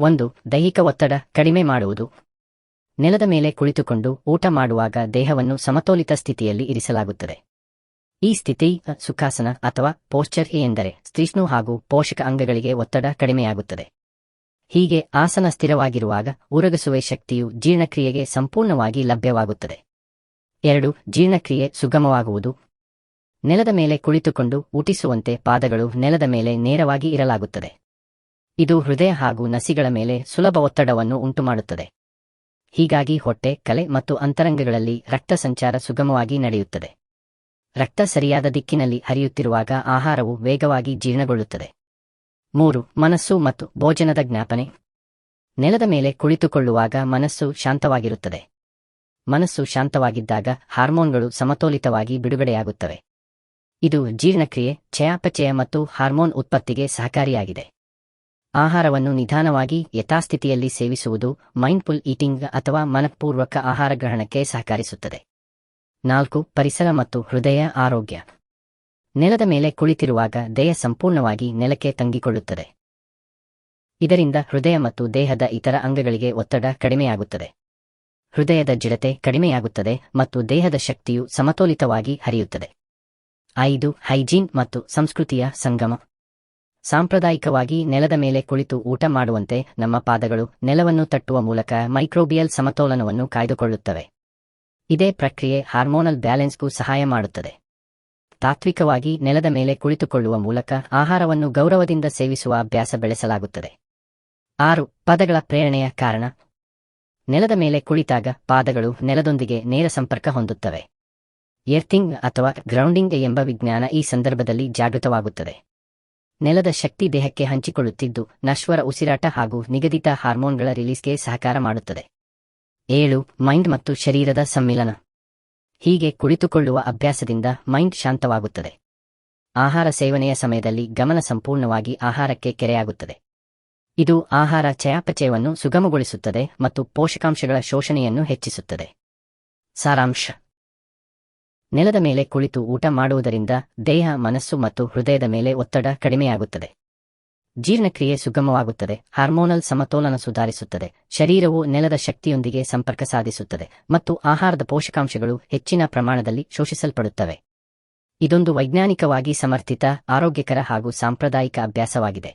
1. ದೈಹಿಕ ಒತ್ತಡ ಕಡಿಮೆ ಮಾಡುವುದು. ನೆಲದ ಮೇಲೆ ಕುಳಿತುಕೊಂಡು ಊಟ ಮಾಡುವಾಗ ದೇಹವನ್ನು ಸಮತೋಲಿತ ಸ್ಥಿತಿಯಲ್ಲಿ ಇರಿಸಲಾಗುತ್ತದೆ. ಈ ಸ್ಥಿತಿ ಸುಖಾಸನ ಅಥವಾ ಪೋಶ್ಚರ್ ಎಂದರೆ ಸ್ತ್ರೀಷ್ಣು ಹಾಗೂ ಪೋಷಕ ಅಂಗಗಳಿಗೆ ಒತ್ತಡ ಕಡಿಮೆಯಾಗುತ್ತದೆ. ಹೀಗೆ ಆಸನ ಸ್ಥಿರವಾಗಿರುವಾಗ ಉರಗಸುವೆ ಶಕ್ತಿಯು ಜೀರ್ಣಕ್ರಿಯೆಗೆ ಸಂಪೂರ್ಣವಾಗಿ ಲಭ್ಯವಾಗುತ್ತದೆ. 2. ಜೀರ್ಣಕ್ರಿಯೆ ಸುಗಮವಾಗುವುದು. ನೆಲದ ಮೇಲೆ ಕುಳಿತುಕೊಂಡು ಊಟಿಸುವಂತೆ ಪಾದಗಳು ನೆಲದ ಮೇಲೆ ನೇರವಾಗಿ ಇರಲಾಗುತ್ತದೆ. ಇದು ಹೃದಯ ಹಾಗೂ ನಸಿಗಳ ಮೇಲೆ ಸುಲಭ ಒತ್ತಡವನ್ನು ಉಂಟುಮಾಡುತ್ತದೆ. ಹೀಗಾಗಿ ಹೊಟ್ಟೆ, ಕಲೆ ಮತ್ತು ಅಂತರಂಗಗಳಲ್ಲಿ ರಕ್ತ ಸಂಚಾರ ಸುಗಮವಾಗಿ ನಡೆಯುತ್ತದೆ. ರಕ್ತ ಸರಿಯಾದ ದಿಕ್ಕಿನಲ್ಲಿ ಹರಿಯುತ್ತಿರುವಾಗ ಆಹಾರವು ವೇಗವಾಗಿ ಜೀರ್ಣಗೊಳ್ಳುತ್ತದೆ. 3. ಮನಸ್ಸು ಮತ್ತು ಭೋಜನದ ಜ್ಞಾಪನೆ. ನೆಲದ ಮೇಲೆ ಕುಳಿತುಕೊಳ್ಳುವಾಗ ಮನಸ್ಸು ಶಾಂತವಾಗಿರುತ್ತದೆ. ಮನಸ್ಸು ಶಾಂತವಾಗಿದ್ದಾಗ ಹಾರ್ಮೋನ್ಗಳು ಸಮತೋಲಿತವಾಗಿ ಬಿಡುಗಡೆಯಾಗುತ್ತವೆ. ಇದು ಜೀರ್ಣಕ್ರಿಯೆ, ಚಯಾಪಚಯ ಮತ್ತು ಹಾರ್ಮೋನ್ ಉತ್ಪತ್ತಿಗೆ ಸಹಕಾರಿಯಾಗಿದೆ. ಆಹಾರವನ್ನು ನಿಧಾನವಾಗಿ ಯಥಾಸ್ಥಿತಿಯಲ್ಲಿ ಸೇವಿಸುವುದು ಮೈಂಡ್ಫುಲ್ ಈಟಿಂಗ್ ಅಥವಾ ಮನಃಪೂರ್ವಕ ಆಹಾರ ಗ್ರಹಣಕ್ಕೆ ಸಹಕರಿಸುತ್ತದೆ. 4. ಪರಿಸರ ಮತ್ತು ಹೃದಯ ಆರೋಗ್ಯ. ನೆಲದ ಮೇಲೆ ಕುಳಿತಿರುವಾಗ ದೇಹ ಸಂಪೂರ್ಣವಾಗಿ ನೆಲಕ್ಕೆ ತಂಗಿಕೊಳ್ಳುತ್ತದೆ. ಇದರಿಂದ ಹೃದಯ ಮತ್ತು ದೇಹದ ಇತರ ಅಂಗಗಳಿಗೆ ಒತ್ತಡ ಕಡಿಮೆಯಾಗುತ್ತದೆ. ಹೃದಯದ ಜಡತೆ ಕಡಿಮೆಯಾಗುತ್ತದೆ ಮತ್ತು ದೇಹದ ಶಕ್ತಿಯು ಸಮತೋಲಿತವಾಗಿ ಹರಿಯುತ್ತದೆ. 5. ಹೈಜೀನ್ ಮತ್ತು ಸಂಸ್ಕೃತಿಯ ಸಂಗಮ. ಸಾಂಪ್ರದಾಯಿಕವಾಗಿ ನೆಲದ ಮೇಲೆ ಕುಳಿತು ಊಟ ಮಾಡುವಂತೆ ನಮ್ಮ ಪಾದಗಳು ನೆಲವನ್ನು ತಟ್ಟುವ ಮೂಲಕ ಮೈಕ್ರೋಬಿಯಲ್ ಸಮತೋಲನವನ್ನು ಕಾಯ್ದುಕೊಳ್ಳುತ್ತವೆ. ಇದೇ ಪ್ರಕ್ರಿಯೆ ಹಾರ್ಮೋನಲ್ ಬ್ಯಾಲೆನ್ಸ್ಗೂ ಸಹಾಯ ಮಾಡುತ್ತದೆ. ತಾತ್ವಿಕವಾಗಿ ನೆಲದ ಮೇಲೆ ಕುಳಿತುಕೊಳ್ಳುವ ಮೂಲಕ ಆಹಾರವನ್ನು ಗೌರವದಿಂದ ಸೇವಿಸುವ ಅಭ್ಯಾಸ ಬೆಳೆಸಲಾಗುತ್ತದೆ. 6. ಪಾದಗಳ ಪ್ರೇರಣೆಯ ಕಾರಣ. ನೆಲದ ಮೇಲೆ ಕುಳಿತಾಗ ಪಾದಗಳು ನೆಲದೊಂದಿಗೆ ನೇರ ಸಂಪರ್ಕ ಹೊಂದುತ್ತವೆ. ಎರ್ಥಿಂಗ್ ಅಥವಾ ಗ್ರೌಂಡಿಂಗ್ ಎಂಬ ವಿಜ್ಞಾನ ಈ ಸಂದರ್ಭದಲ್ಲಿ ಜಾಗೃತವಾಗುತ್ತದೆ. ನೆಲದ ಶಕ್ತಿ ದೇಹಕ್ಕೆ ಹಂಚಿಕೊಳ್ಳುತ್ತಿದ್ದು ನಶ್ವರ ಉಸಿರಾಟ ಹಾಗೂ ನಿಗದಿತ ಹಾರ್ಮೋನ್ಗಳ ರಿಲೀಸ್ಗೆ ಸಹಕಾರ ಮಾಡುತ್ತದೆ. 7. ಮೈಂಡ್ ಮತ್ತು ಶರೀರದ ಸಮ್ಮಿಲನ. ಹೀಗೆ ಕುಳಿತುಕೊಳ್ಳುವ ಅಭ್ಯಾಸದಿಂದ ಮೈಂಡ್ ಶಾಂತವಾಗುತ್ತದೆ. ಆಹಾರ ಸೇವನೆಯ ಸಮಯದಲ್ಲಿ ಗಮನ ಸಂಪೂರ್ಣವಾಗಿ ಆಹಾರಕ್ಕೆ ಕೆರೆಯಾಗುತ್ತದೆ. ಇದು ಆಹಾರ ಚಯಾಪಚಯವನ್ನು ಸುಗಮಗೊಳಿಸುತ್ತದೆ ಮತ್ತು ಪೋಷಕಾಂಶಗಳ ಶೋಷಣೆಯನ್ನು ಹೆಚ್ಚಿಸುತ್ತದೆ. ಸಾರಾಂಶ. ನೆಲದ ಮೇಲೆ ಕುಳಿತು ಊಟ ಮಾಡುವುದರಿಂದ ದೇಹ, ಮನಸ್ಸು ಮತ್ತು ಹೃದಯದ ಮೇಲೆ ಒತ್ತಡ ಕಡಿಮೆಯಾಗುತ್ತದೆ. ಜೀರ್ಣಕ್ರಿಯೆ ಸುಗಮವಾಗುತ್ತದೆ, ಹಾರ್ಮೋನಲ್ ಸಮತೋಲನ ಸುಧಾರಿಸುತ್ತದೆ, ಶರೀರವು ನೆಲದ ಶಕ್ತಿಯೊಂದಿಗೆ ಸಂಪರ್ಕ ಸಾಧಿಸುತ್ತದೆ ಮತ್ತು ಆಹಾರದ ಪೋಷಕಾಂಶಗಳು ಹೆಚ್ಚಿನ ಪ್ರಮಾಣದಲ್ಲಿ ಶೋಷಿಸಲ್ಪಡುತ್ತವೆ. ಇದೊಂದು ವೈಜ್ಞಾನಿಕವಾಗಿ ಸಮರ್ಥಿತ, ಆರೋಗ್ಯಕರ ಹಾಗೂ ಸಾಂಪ್ರದಾಯಿಕ ಅಭ್ಯಾಸವಾಗಿದೆ.